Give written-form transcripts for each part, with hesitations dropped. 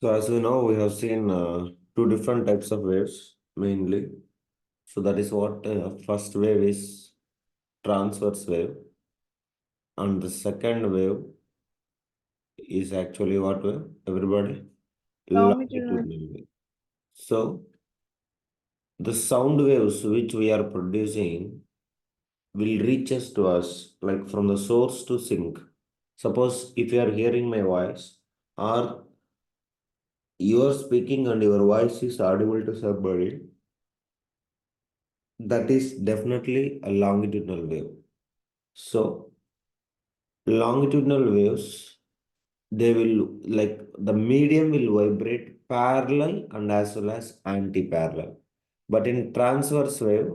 So as we know, we have seen two different types of waves mainly. So that is what first wave is transverse wave, and the second wave is actually what wave? Everybody? Longitudinal. Longitudinal wave. So the sound waves which we are producing will reach us to us like from the source to sink. Suppose if you are hearing my voice or you are speaking and your voice is audible to somebody, that is definitely a longitudinal wave. So longitudinal waves, they will like the medium will vibrate parallel and as well as anti-parallel. But in transverse wave,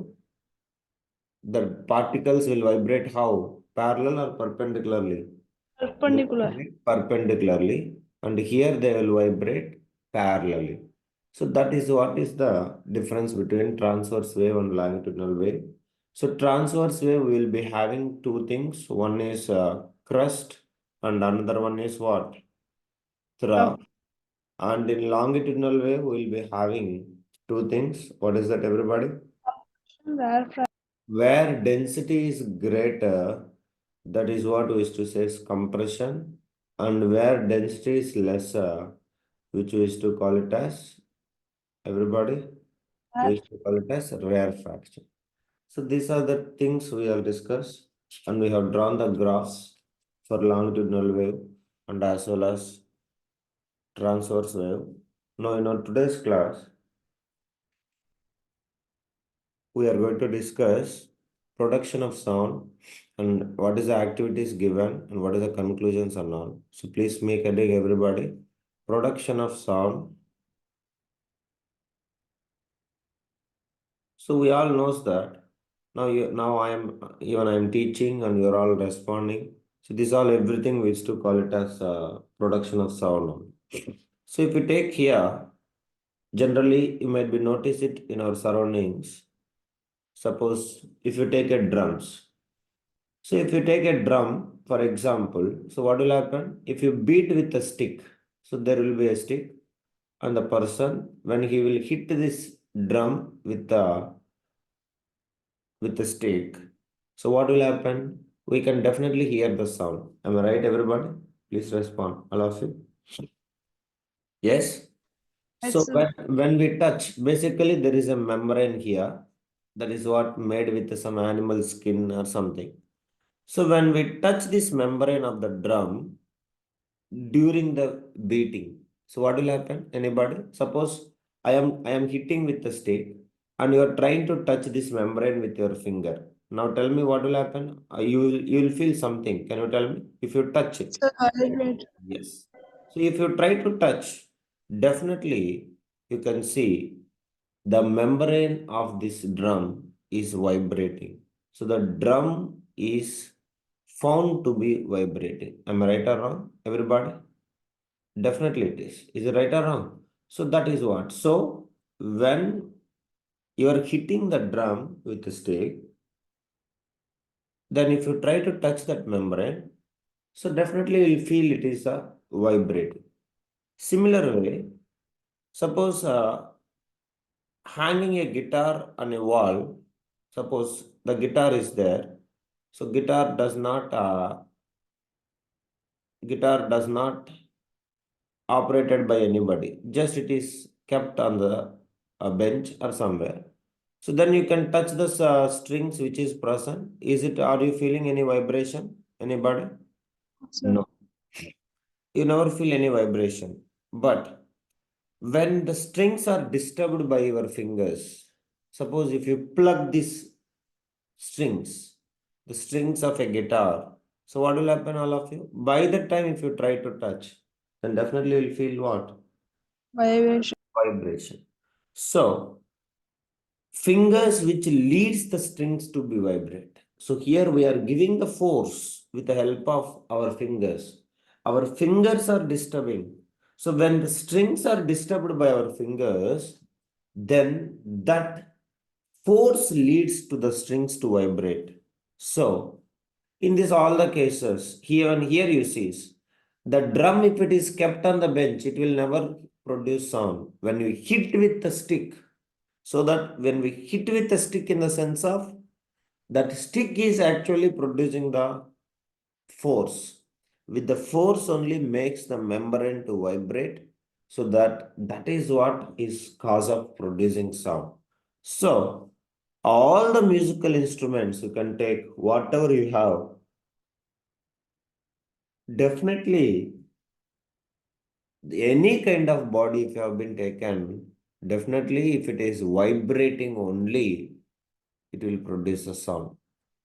the particles will vibrate how? Parallel or perpendicularly? They will Perpendicular. vibrate perpendicularly, and here they will vibrate parallelly. So that is what is the difference between transverse wave and longitudinal wave. So transverse wave will be having two things. One is crest and another one is what? Rough. Trough. And in longitudinal wave, we will be having two things. What is that, everybody? Rare fraction. Where density is greater, that is what we used to say is compression, and where density is lesser, which we used to call it as, everybody, we used to call it as rarefaction. So these are the things we have discussed, and we have drawn the graphs for longitudinal wave and as well as transverse wave. Now in our today's class, we are going to discuss production of sound and what is the activities given and what is the conclusions and all. So please make heading, everybody. Production of sound. So we all knows that. Now I am teaching and you're all responding. So this all everything we used to call it as production of sound. So if you take here, generally you might be notice it in our surroundings. Suppose if you take a drums. So if you take a drum, for example, so what will happen? If you beat with a stick, so there will be a stick, and the person, when he will hit this drum with the stick, so what will happen? We can definitely hear the sound. Am I right, everybody? Please respond, all of you. Yes? So It's when we touch, basically there is a membrane here. That is what made with some animal skin or something. So when we touch this membrane of the drum during the beating, so what will happen? Anybody? Suppose I am hitting with the stick and you are trying to touch this membrane with your finger. Now tell me what will happen? You will feel something. Can you tell me? If you touch it. a vibrate. Yes. So if you try to touch, definitely you can see the membrane of this drum is vibrating. So the drum is found to be vibrating. Am I right or wrong, everybody? Definitely it is. Is it right or wrong? So that is what. So when you are hitting the drum with a stick, then if you try to touch that membrane, so definitely you'll feel it is a vibrating. Similar way, suppose hanging a guitar on a wall, suppose the guitar is there, so guitar does not operated by anybody, just it is kept on the bench or somewhere. So then you can touch the strings which is present. Is it? Are you feeling any vibration? Anybody? So No, you never feel any vibration. But when the strings are disturbed by your fingers, suppose if you plug these strings, the strings of a guitar, so what will happen, all of you? By the time if you try to touch, then definitely you'll feel what? vibration. Vibration. So fingers which leads the strings to be vibrate. So here we are giving the force with the help of our fingers. Our fingers are disturbing. So when the strings are disturbed by our fingers, then that force leads to the strings to vibrate. So in this all the cases, here and here you see the drum, if it is kept on the bench, it will never produce sound? When you hit with the stick. So that when we hit with the stick in the sense of that stick is actually producing the force. With the force only makes the membrane to vibrate. So that is what is cause of producing sound. So all the musical instruments you can take whatever you have. Definitely any kind of body if you have been taken, definitely if it is vibrating only, it will produce a sound.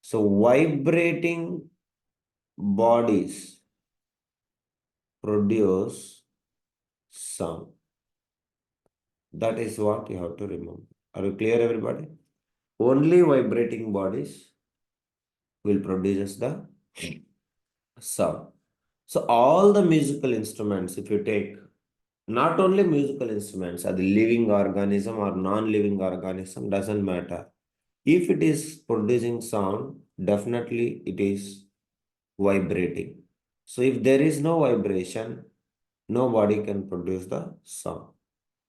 So vibrating bodies produce sound. That is what you have to remember. Are you clear, everybody? Only vibrating bodies will produce the sound. So all the musical instruments, if you take not only musical instruments, are the living organism or non-living organism, doesn't matter. If it is producing sound, definitely it is vibrating. So if there is no vibration, nobody can produce the sound.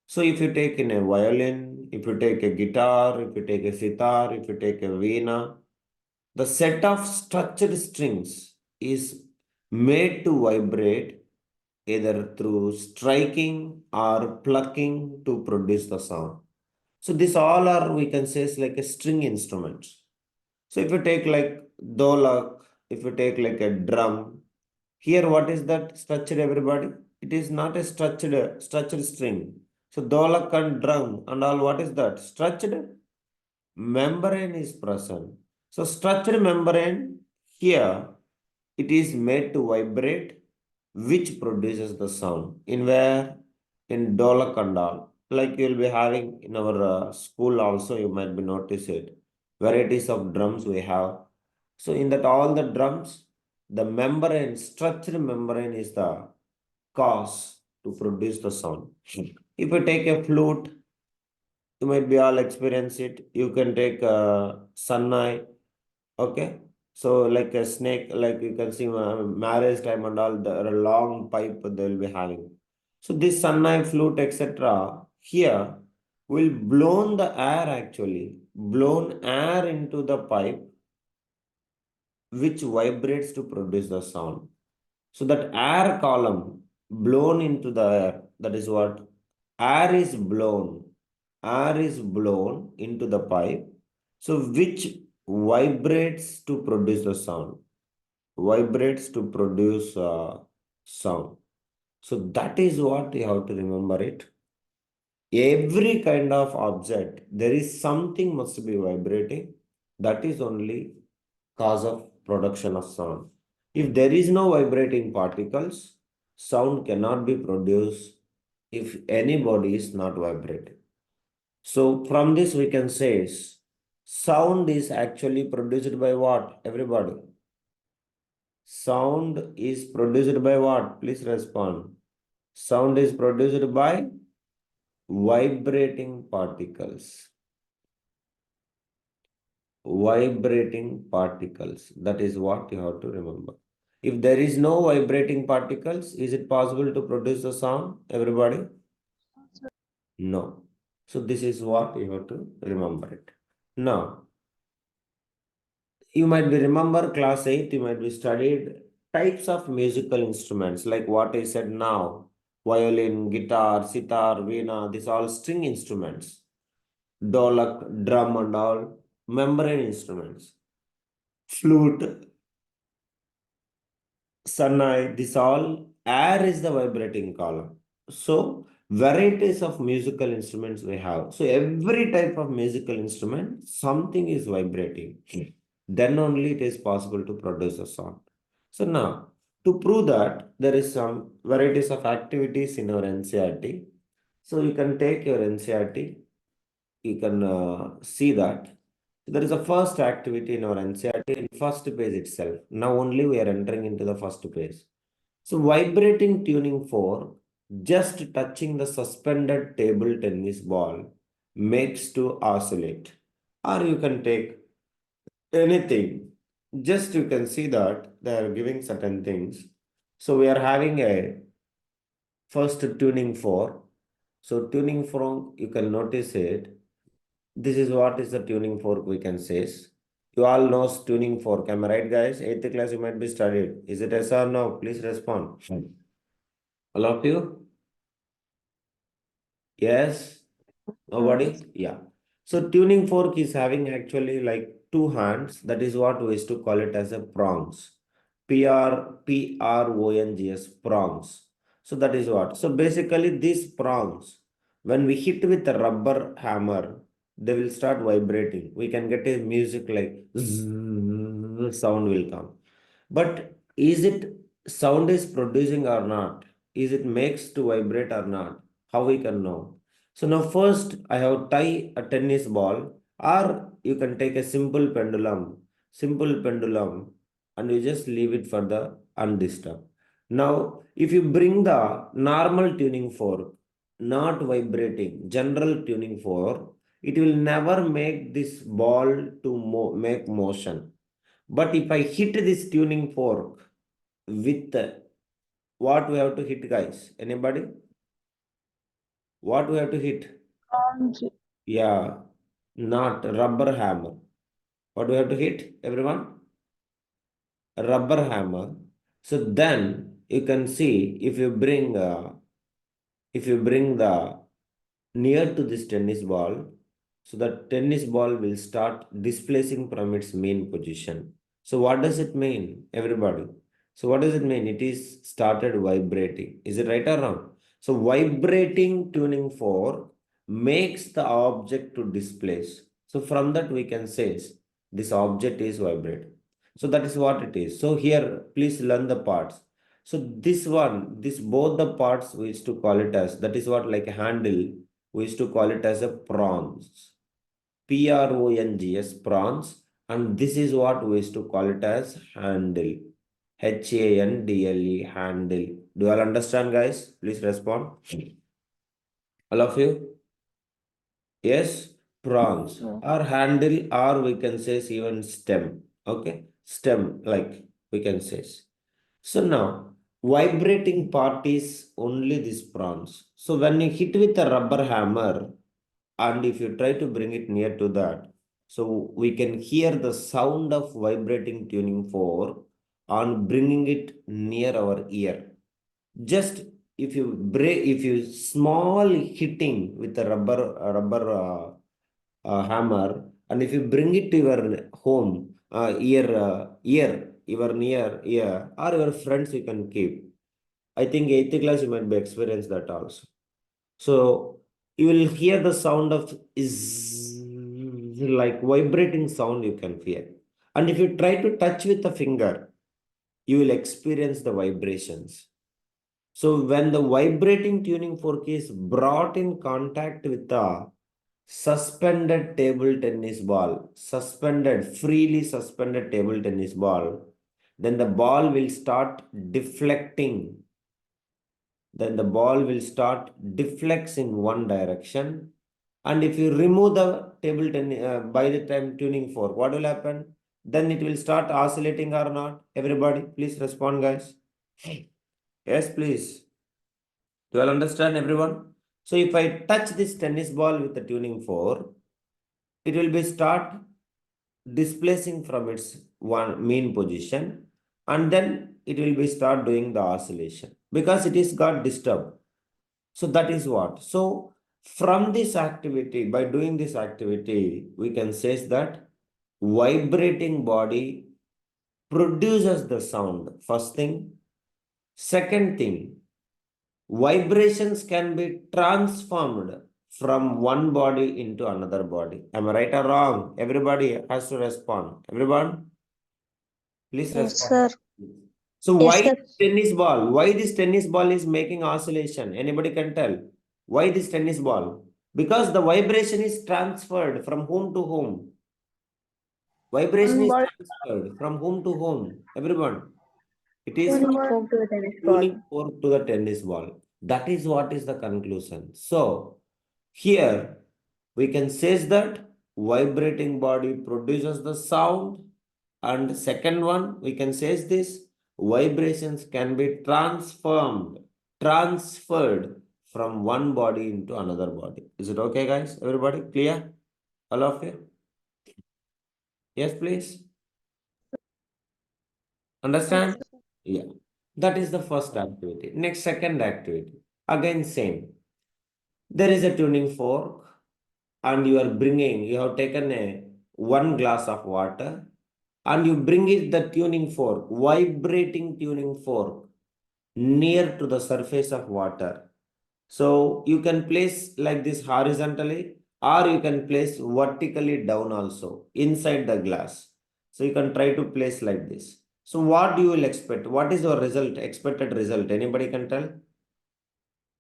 So if you take in a violin, if you take a guitar, if you take a sitar, if you take a veena, the set of structured strings is made to vibrate either through striking or plucking to produce the sound. So these all are, we can say, is like a string instruments. So if you take like dolak, if you take like a drum, here what is that structured, everybody? It is not a structured string. So dolak and drum and all, what is that? Structured membrane is present. So structured membrane here, it is made to vibrate, which produces the sound. In where? In dolak and all. Like you will be having in our school also, you might be notice it. Varieties of drums we have. So in that all the drums, the membrane, structured membrane is the cause to produce the sound. If you take a flute, you might be all experience it. You can take a sunai, okay? So like a snake, like you can see marriage time and all, the long pipe they will be having. So this sunai flute, etc. Here will blown the air actually, blown air into the pipe, which vibrates to produce the sound. So that air column blown into the air, that is what air is blown. Air is blown into the pipe. So which vibrates to produce the sound. Vibrates to produce sound. So that is what you have to remember it. Every kind of object, there is something must be vibrating. That is only cause of production of sound. If there is no vibrating particles, sound cannot be produced if any body is not vibrating. So from this we can say sound is actually produced by what? Everybody. Sound is produced by what? Please respond. Sound is produced by vibrating particles. Vibrating particles. That is what you have to remember. If there is no vibrating particles, is it possible to produce a sound, everybody? No. So this is what you have to remember it. Now, you might be remember class 8, you might be studied types of musical instruments like what I said now. Violin, guitar, sitar, veena, these all string instruments. Dolak, drum and all, membrane instruments. Flute, Sanai, this all air is the vibrating column. So varieties of musical instruments we have. So every type of musical instrument, something is vibrating. Then only it is possible to produce a sound. So now, to prove that, there is some varieties of activities in our NCRT. So you can take your NCRT, you can see that. There is a first activity in our NCRT in first page itself. Now only we are entering into the first page. So vibrating tuning fork, just touching the suspended table tennis ball makes to oscillate. Or you can take anything. Just you can see that they are giving certain things. So we are having a first tuning fork. So tuning fork, you can notice it. This is what is the tuning fork we can say. You all know tuning fork. Am I right, guys? 8th class you might be studied. Is it yes or no? Please respond. All of you? Yes? Nobody? Yeah. So tuning fork is having actually like two hands. That is what we used to call it as a prongs. Prongs, prongs. So that is what. So basically these prongs, when we hit with a rubber hammer, they will start vibrating. We can get a music like zzz, sound will come. But is it sound is producing or not? Is it makes to vibrate or not? How we can know? So now first I have tie a tennis ball, or you can take a simple pendulum, and you just leave it for the undisturbed. Now, if you bring the normal tuning fork, not vibrating, general tuning fork, it will never make this ball to make motion. But if I hit this tuning fork with what we have to hit, guys? Anybody? What we have to hit? Bronze. Yeah, not rubber hammer. What do we have to hit, everyone? A rubber hammer. So then you can see if you bring the near to this tennis ball, so the tennis ball will start displacing from its main position. So what does it mean, everybody? So what does it mean? It is started vibrating. Is it right or wrong? So vibrating tuning fork makes the object to displace. So from that we can say this object is vibrating. So that is what it is. So here, please learn the parts. So this both the parts we used to call it as, that is what like a handle, we used to call it as a prawns. Prongs, prawns. And this is what we used to call it as handle. Handle, handle. Do you all understand, guys? Please respond. All of you? Yes, prawns No. or handle, or we can say even stem. Okay, stem, like we can say. So now, vibrating part is only these prawns. So when you hit with a rubber hammer, and if you try to bring it near to that, so we can hear the sound of vibrating tuning fork on bringing it near our ear. Just if you small hitting with a rubber hammer, and if you bring it to your home, your near ear, or your friends, you can keep. I think 8th class you might be experience that also. So you will hear the sound of is like vibrating sound you can hear. And if you try to touch with a finger, you will experience the vibrations. So when the vibrating tuning fork is brought in contact with the suspended table tennis ball, freely suspended table tennis ball, then the ball will start deflecting. Then the ball will start deflects in one direction. And if you remove the table tennis, by the time tuning fork, what will happen? Then it will start oscillating or not? Everybody, please respond, guys. Yes, please. Do you all understand, everyone? So if I touch this tennis ball with the tuning fork, it will be start displacing from its one main position, and then it will be start doing the oscillation because it is got disturbed. So that is what. So from this activity, by doing this activity, we can say that vibrating body produces the sound. First thing. Second thing, vibrations can be transformed from one body into another body. Am I right or wrong? Everybody has to respond. Everyone, please Yes, respond. sir. So Yes, why sir. tennis ball? Why this tennis ball is making oscillation? Anybody can tell? Why this tennis ball? Because the vibration is transferred from home to home. Vibration One is ball. transferred from home to home. Everyone. It is Tuning One fork to the tennis ball. tuning fork to the tennis ball. That is what is the conclusion. So here we can say that vibrating body produces the sound, and second one we can say this, vibrations can be transferred from one body into another body. Is it okay, guys? Everybody clear? All of you? Yes, please. Yes, Understand? sir. Yeah. That is the first activity. Next, second activity. Again, same. There is a tuning fork, and you have taken a 1 glass of water, and you bring it the tuning fork, vibrating tuning fork, near to the surface of water. So you can place like this horizontally, or you can place vertically down also inside the glass. So you can try to place like this. So what do you will expect? What is your result, expected result? Anybody can tell?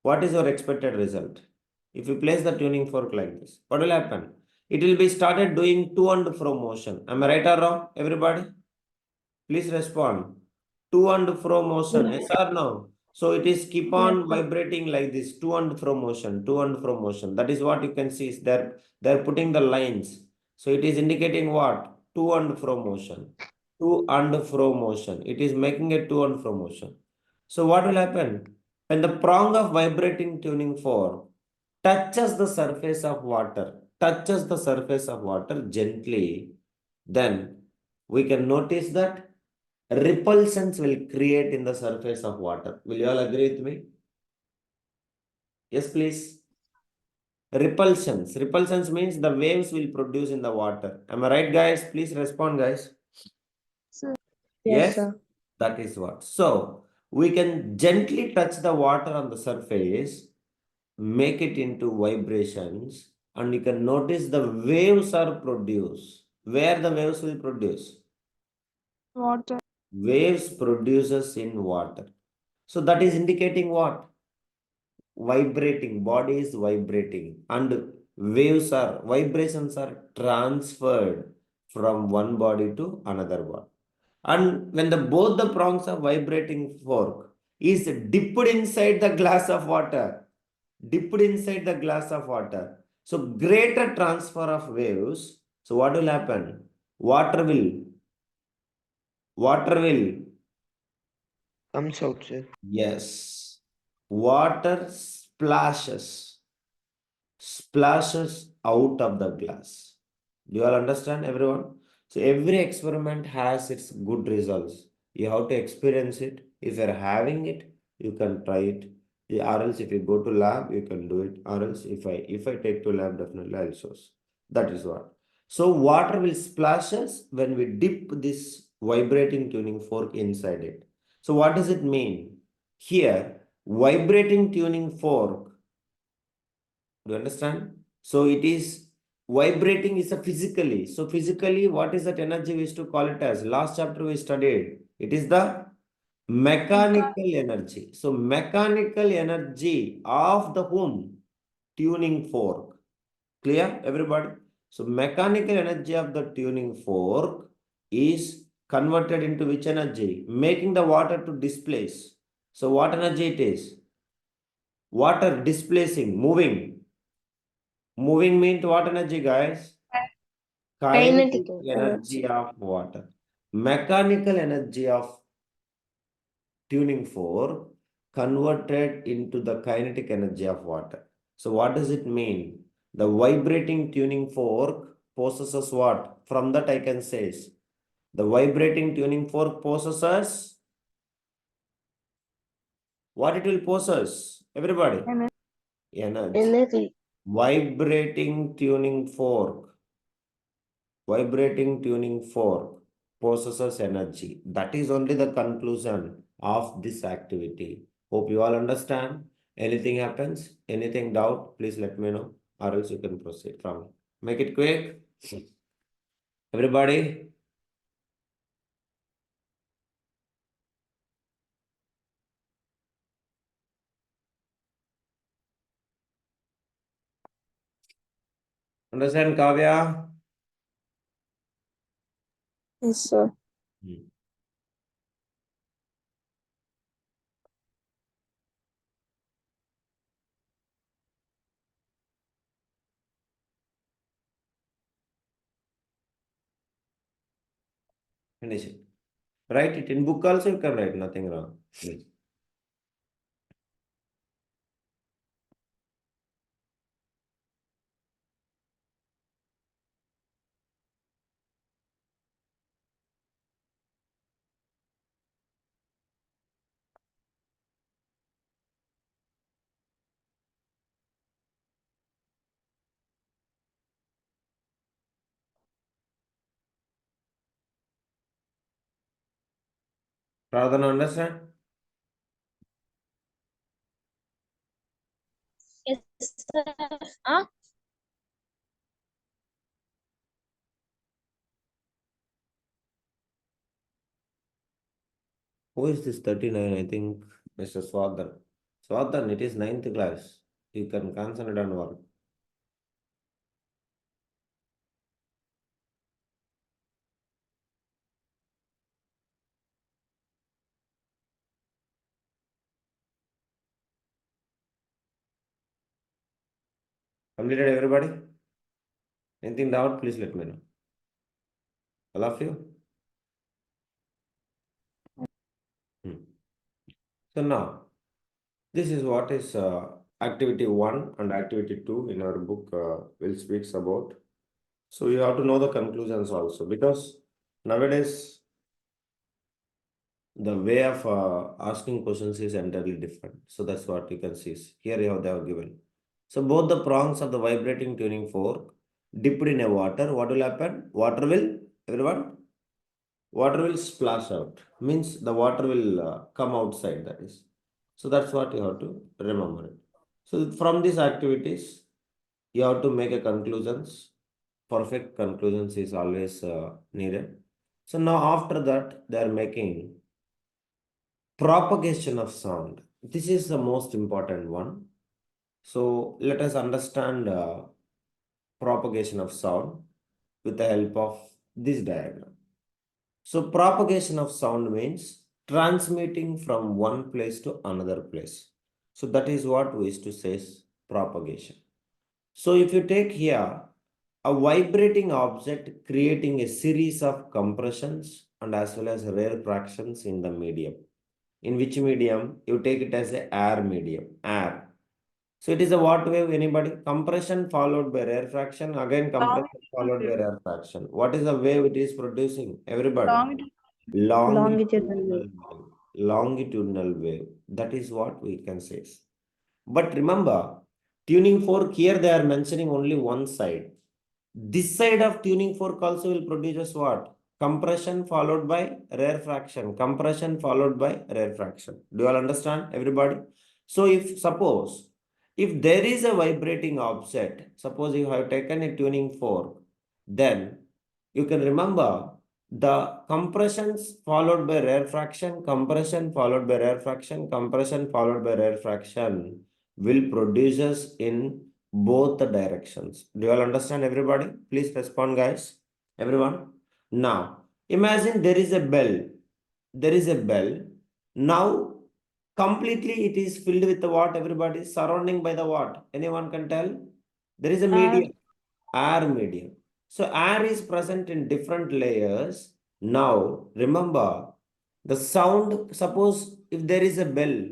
What is your expected result? If you place the tuning fork like this, what will happen? It will be started doing to and fro motion. Am I right or wrong? Everybody? Please respond. To and fro motion, yes or no? So it is keep Yes, on sir. vibrating like this, to and fro motion, to and fro motion. That is what you can see. Is they're putting the lines. So it is indicating what? To and fro motion. To and fro motion. It is making a to and fro motion. So what will happen? When the prong of vibrating tuning fork touches the surface of water, touches the surface of water gently, then we can notice that repulsions will create in the surface of water. Will you all agree with me? Yes, please. Repulsions. Repulsions means the waves will produce in the water. Am I right, guys? Please respond, guys. Sir. Yes, Yes, sir. that is what. So we can gently touch the water on the surface, make it into vibrations, and you can notice the waves are produced. Where the waves will produce? Water. Waves produces in water. So that is indicating what? Vibrating, body is vibrating, and vibrations are transferred from one body to another body. And when the both the prongs of vibrating fork is dipped inside the glass of water, dipped inside the glass of water, so greater transfer of waves. So what will happen? Water will, water will, Comes out, sir. yes, water splashes out of the glass. Do you all understand, everyone? So every experiment has its good results. You have to experience it. If you're having it, you can try it. Or else if you go to lab, you can do it. Or else if I take to lab, definitely I'll show. That is what. So water will splashes when we dip this vibrating tuning fork inside it. So what does it mean? Here, vibrating tuning fork, do you understand? So it is vibrating is a physically. So physically, what is that energy we used to call it as? Last chapter we studied. It is the Mecca. mechanical energy. So mechanical energy of the whom? Tuning fork. Clear, everybody? So mechanical energy of the tuning fork is converted into which energy? Making the water to displace. So what energy it is? Water displacing, moving. Moving means what energy, guys? Kinetic Kinetic energy. energy of water. Mechanical energy of tuning fork converted into the kinetic energy of water. So what does it mean? The vibrating tuning fork possesses what? From that I can say the vibrating tuning fork possesses what it will possess? Everybody. And Energy. Energy. Vibrating tuning fork. Vibrating tuning fork possesses energy. That is only the conclusion of this activity. Hope you all understand. Anything happens, anything doubt, please let me know, or else you can proceed from. Make it quick. Everybody, understand Kavya? Yes, sir. Hmm. Finish it. Write it in book also, you can write, nothing wrong. Please. Pradhan, understand? Yes, sir. Huh? Who is this 39? I think Mr. Swadhan. Swadhan, it is 9th class. You can concentrate on work. Completed everybody? Anything doubt, please let me know. All of you? So now, this is what is activity 1 and activity 2 in our book will speaks about. So you have to know the conclusions also, because nowadays the way of asking questions is entirely different. So that's what you can see. Here they have given. So both the prongs of the vibrating tuning fork dipped in a water, what will happen? Water will, everyone? Water will splash out. Means the water will come outside, that is. So that's what you have to remember it. So from these activities, you have to make a conclusions. Perfect conclusions is always needed. So now after that, they are making propagation of sound. This is the most important one. So let us understand propagation of sound with the help of this diagram. So propagation of sound means transmitting from one place to another place. So that is what we used to say is propagation. So if you take here a vibrating object creating a series of compressions and as well as rarefactions in the medium. In which medium? You take it as a air medium, air. So it is a what wave, anybody? Compression followed by rarefaction, again compression followed by rarefaction. What is the wave it is producing? Everybody. Longitudinal Longitudinal wave. wave. Longitudinal wave. That is what we can say. But remember, tuning fork here they are mentioning only one side. This side of tuning fork also will produce what? Compression followed by rarefaction. Compression followed by rarefaction. Do you all understand, everybody? So if suppose, if there is a vibrating object, suppose you have taken a tuning fork, then you can remember the compressions followed by rarefaction, compression followed by rarefaction, compression followed by rarefaction will produces in both the directions. Do you all understand, everybody? Please respond, guys. Everyone. Now, imagine there is a bell. There is a bell. Now, completely it is filled with the what, everybody? Surrounding by the what? Anyone can tell? There is a medium. Air medium. So air is present in different layers. Now, remember, the sound, suppose if there is a bell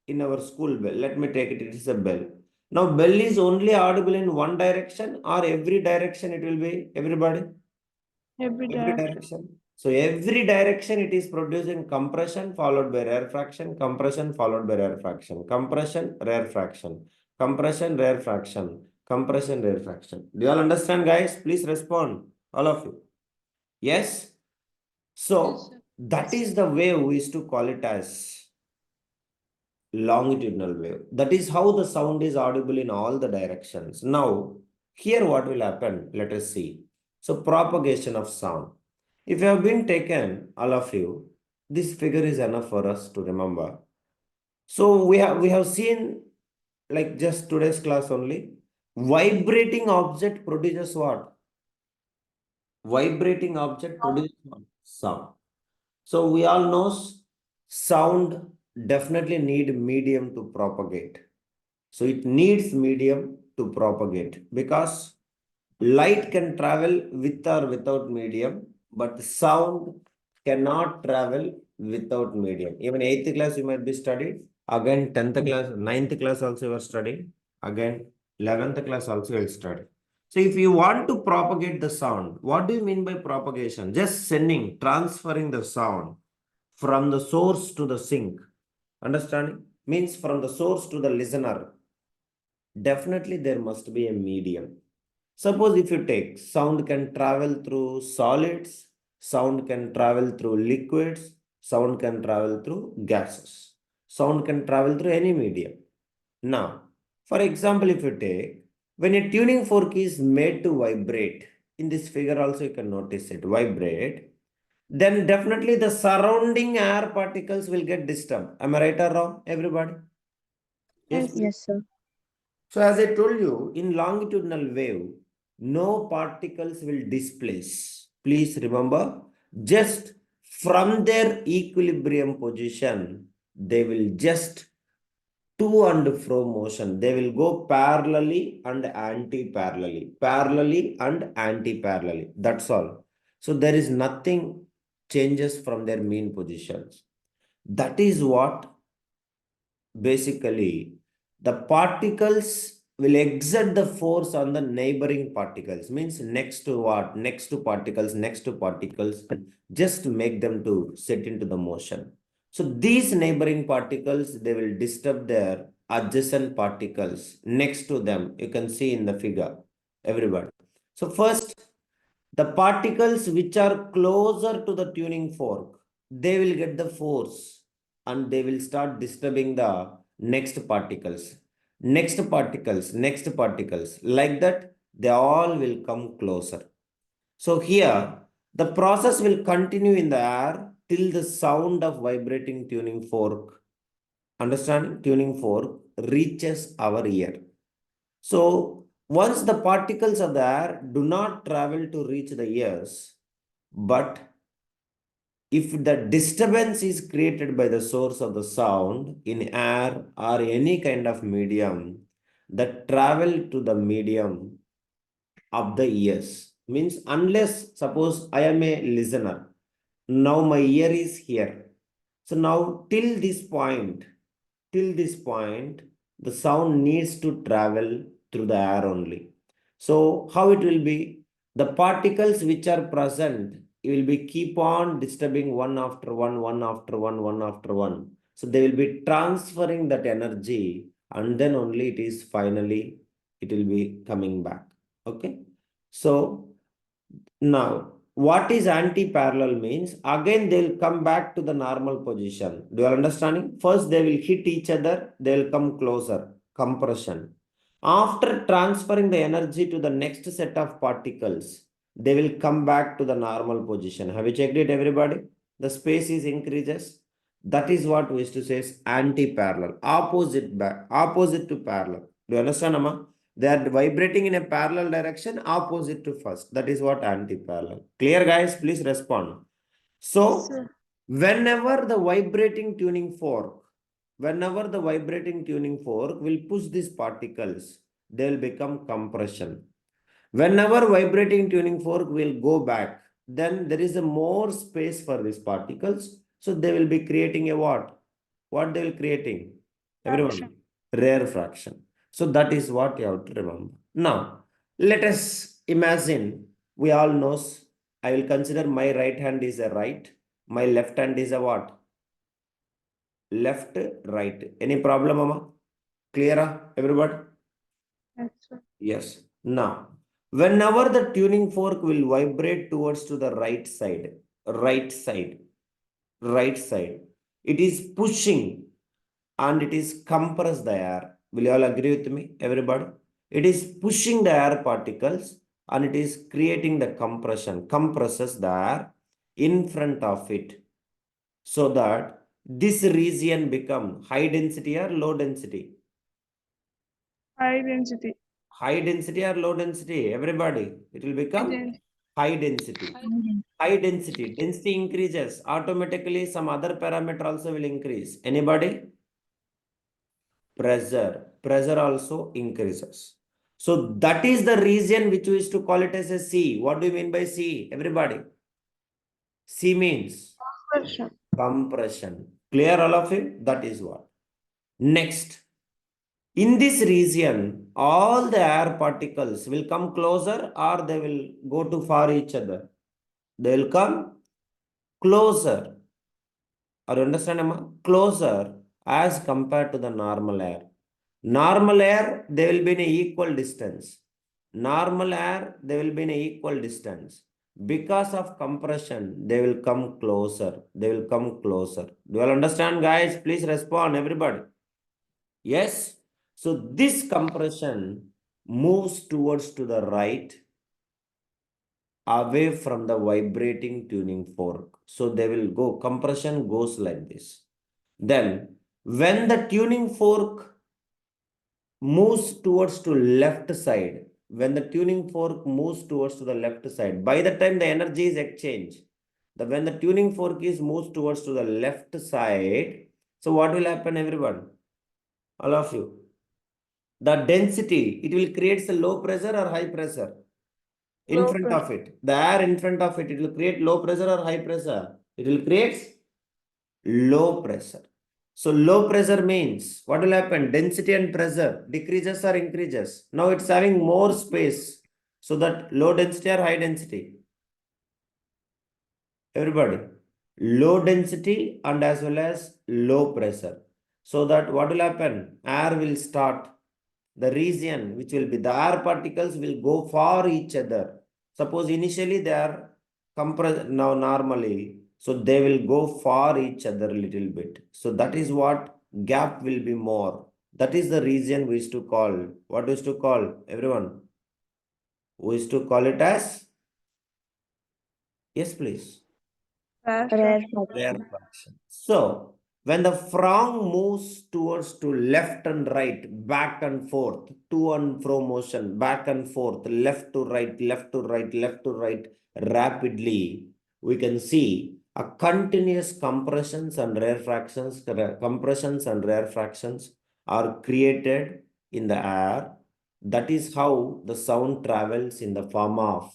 in our school bell, let me take it, it is a bell. Now, bell is only audible in one direction or every direction it will be, everybody? Every Every direction. direction. So every direction it is producing compression followed by rarefaction, compression followed by rarefaction, compression, rarefaction, compression, rarefaction, compression, rarefaction. Do you all understand, guys? Please respond, all of you. Yes? So that is the wave we used to call it as longitudinal wave. That is how the sound is audible in all the directions. Now, here what will happen? Let us see. So propagation of sound. If you have been taken, all of you, this figure is enough for us to remember. So we have seen, like just today's class only, vibrating object produces what? Vibrating object produces what? Sound. So we all know sound definitely need medium to propagate. So it needs medium to propagate because light can travel with or without medium, but sound cannot travel without medium. Even 8th class you might be studied. Again 10th class, 9th class also you are studying. Again 11th class also you will study. So if you want to propagate the sound, what do you mean by propagation? Just sending, transferring the sound from the source to the sink. Understanding? Means from the source to the listener. Definitely there must be a medium. Suppose if you take sound can travel through solids, sound can travel through liquids, Sound can travel through gases. Sound can travel through any medium. Now, for example, if you take, when a tuning fork is made to vibrate, in this figure also you can notice it, vibrate, then definitely the surrounding air particles will get disturbed. Am I right or wrong, everybody? Yes, Yes. please. Yes, sir. So as I told you, in longitudinal wave, no particles will displace. Please remember, just from their equilibrium position, they will just to and fro motion. They will go parallelly and anti-parallelly. Parallelly and anti-parallelly. That's all. So there is nothing changes from their mean positions. That is what basically the particles will exert the force on the neighboring particles, means next to what, next to particles, just to make them to set into the motion. So these neighboring particles, they will disturb their adjacent particles next to them. You can see in the figure, everybody. So first, the particles which are closer to the tuning fork, they will get the force and they will start disturbing the next particles. Next particles, next particles. Like that, they all will come closer. So here, the process will continue in the air till the sound of vibrating tuning fork, understand, tuning fork reaches our ear. So once the particles of the air do not travel to reach the ears, but if the disturbance is created by the source of the sound in air or any kind of medium that travel to the medium of the ears, means unless suppose I am a listener, now my ear is here. So now till this point, the sound needs to travel through the air only. So how it will be? The particles which are present, it will be keep on disturbing one after one, one after one, one after one. So they will be transferring that energy and then only it is finally, it will be coming back. Okay. So now, what is anti-parallel means? Again, they'll come back to the normal position. Do you understanding? First, they will hit each other. They'll come closer. Compression. After transferring the energy to the next set of particles, they will come back to the normal position. Have you checked it, everybody? The space is increases. That is what we used to say is anti-parallel. Opposite to parallel. Do you understand, Amma? They are vibrating in a parallel direction opposite to first. That is what anti-parallel. Clear, guys? Please respond. So, Sir. whenever the vibrating tuning fork will push these particles, they will become compression. Whenever vibrating tuning fork will go back, then there is a more space for these particles. So they will be creating a what? What they will creating? Everyone, Fraction. rare fraction. So that is what you have to remember. Now, let us imagine, we all knows, I will consider my right hand is a right, my left hand is a what? Left, right. Any problem, Mama? Clear, everybody? Yes, sir. Yes. Now, whenever the tuning fork will vibrate towards to the right side, right side, right side, it is pushing and it is compress the air. Will you all agree with me, everybody? It is pushing the air particles and it is creating the compression, compresses the air in front of it so that this region become high density or low density. High density. High density or low density, everybody, it will become Density. high density. High density, density increases, automatically some other parameter also will increase. Anybody? Pressure also increases. So that is the region which we used to call it as a C. What do you mean by C? Everybody? C means Fraction. compression. Clear, all of you? That is what. Next, in this region, all the air particles will come closer or they will go too far each other. They will come closer. Or understand, Amma? Closer as compared to the normal air. Normal air, they will be in a equal distance. Normal air, they will be in a equal distance. Because of compression, they will come closer. They will come closer. Do you all understand, guys? Please respond, everybody. Yes? So this compression moves towards to the right, away from the vibrating tuning fork. So they will go, compression goes like this. Then when the tuning fork moves towards to left side, when the tuning fork moves towards to the left side, by the time the energy is exchanged, when the tuning fork is moves towards to the left side, so what will happen, everyone? All of you. The density, it will create a low pressure or high pressure in Low front pressure. of it. The air in front of it, it will create low pressure or high pressure. It will create low pressure. So low pressure means what will happen? Density and pressure decreases or increases. Now it's having more space. So that low density or high density? Everybody. Low density and as well as low pressure. So that what will happen? Air will start. The region which will be the air particles will go for each other. Suppose initially they are compressed now normally. So they will go for each other a little bit. So that is what gap will be more. That is the reason we used to call. What we used to call, everyone? We used to call it as? Yes, please. Rare Rare fraction. fraction. So when the frog moves towards to left and right, back and forth, to and fro motion, back and forth, left to right, left to right, left to right, rapidly, we can see a continuous compressions and rarefactions are created in the air. That is how the sound travels in the form of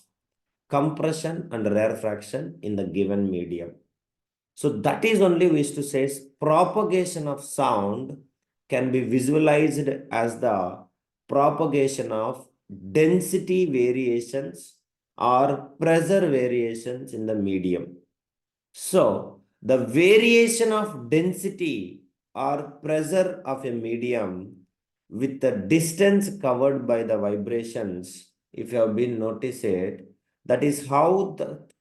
compression and rarefaction in the given medium. So that is only we used to say propagation of sound can be visualized as the propagation of density variations or pressure variations in the medium. So the variation of density or pressure of a medium with the distance covered by the vibrations, if you have been noticed it, that is how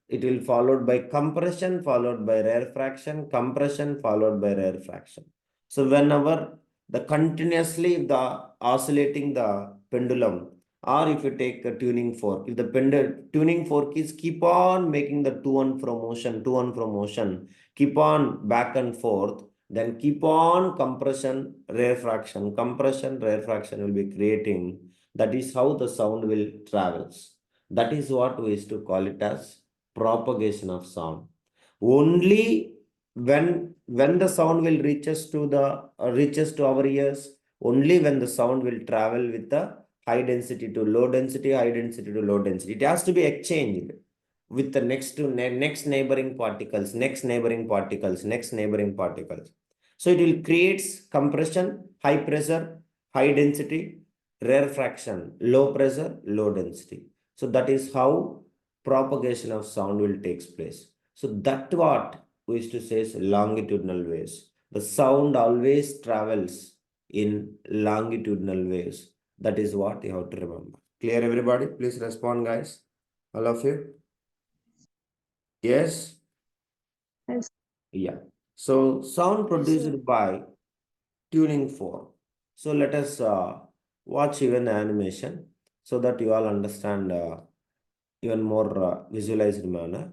it will followed by compression, followed by rarefaction, compression, followed by rarefaction. So whenever the continuously the oscillating the pendulum, or if you take a tuning fork, if the tuning fork is keep on making the to and fro motion, keep on back and forth, then keep on compression, rarefaction will be creating. That is how the sound will travels. That is what we used to call it as propagation of sound. Only when the sound will reaches to our ears, only when the sound will travel with the high density to low density, high density to low density. It has to be exchanged with the next neighboring particles, next neighboring particles, next neighboring particles. So it will create compression, high pressure, high density, rarefaction, low pressure, low density. So that is how propagation of sound will takes place. So that what we used to say is longitudinal waves. The sound always travels in longitudinal waves. That is what you have to remember. Clear, everybody? Please respond, guys. All of you? Yes? Yes. Yeah. So sound produced by tuning fork. So let us watch even the animation so that you all understand even more visualized manner.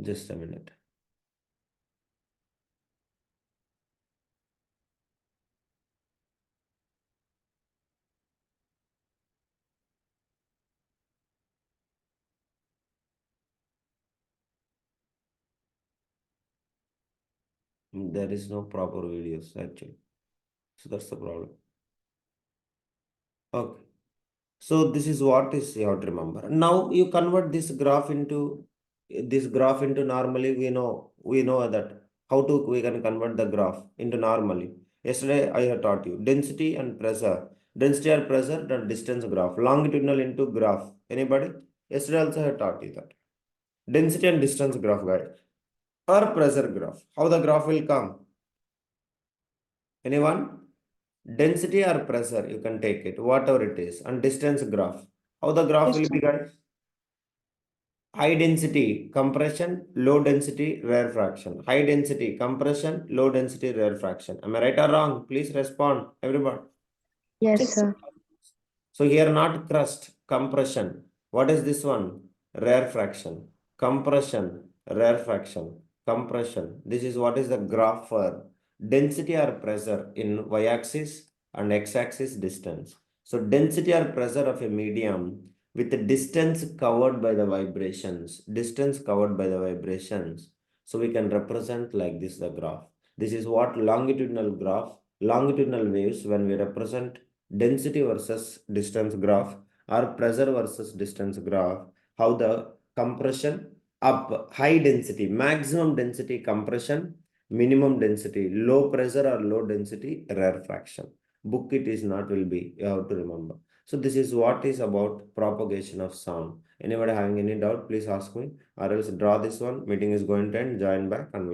Just a minute. There is no proper videos actually. So that's the problem. Okay. So this is what is you have to remember. Now you convert this graph into normally we know that how to we can convert the graph into normally. Yesterday I have taught you density and pressure. Density or pressure, the distance graph. Longitudinal into graph. Anybody? Yesterday also I have taught you that. Density and distance graph, guys. Or pressure graph. How the graph will come? Anyone? Density or pressure, you can take it, whatever it is, and distance graph. How the graph will be, guys? High density compression, low density rarefaction. High density compression, low density rarefaction. Am I right or wrong? Please respond, everybody. Yes, sir. So here not crust, compression. What is this one? Rarefaction. Compression, rarefaction, compression. This is what is the graph for density or pressure in y-axis and x-axis distance. So density or pressure of a medium with the distance covered by the vibrations. Distance covered by the vibrations. So we can represent like this the graph. This is what longitudinal graph, longitudinal waves when we represent density versus distance graph or pressure versus distance graph, how the compression up, high density, maximum density compression, minimum density, low pressure or low density rarefaction. Book it is not will be, you have to remember. So this is what is about propagation of sound. Anybody having any doubt, please ask me, or else draw this one. Meeting is going to end, join back and